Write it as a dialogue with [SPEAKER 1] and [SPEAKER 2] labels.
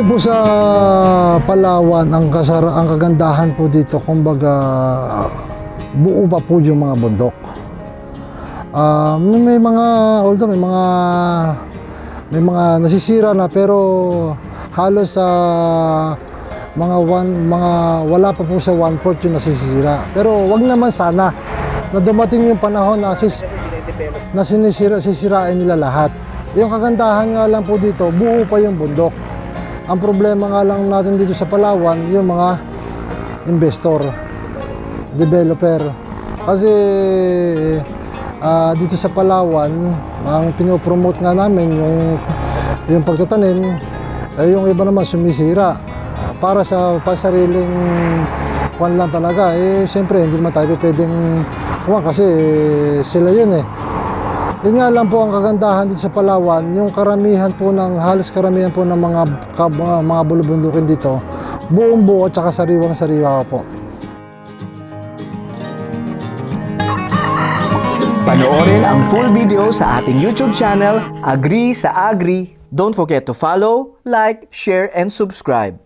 [SPEAKER 1] po sa Palawan, ang kagandahan po dito, kumbaga buo pa po yung mga bundok. May mga, although may mga nasisira na, pero halos sa mga wala pa po sa 1/4 yung nasisira. Pero wag naman sana na dumating yung panahon na sisirain nila lahat. Yung kagandahan nga lang po dito, buo pa yung bundok. Ang problema nga lang natin dito sa Palawan, yung mga investor, developer. Kasi dito sa Palawan, ang pinopromote nga namin yung pagtatanim, yung iba naman sumisira para sa pansariling kwan lang talaga. Siyempre hindi naman tayo pwedeng kasi sila yun Yun nga lang po ang kagandahan dito sa Palawan, yung halos karamihan po ng mga bulubundukin dito, buong buo at saka sariwang-sariwa po.
[SPEAKER 2] Panoorin ang full video sa ating YouTube channel, Agree sa Agri. Don't forget to follow, like, share, and subscribe.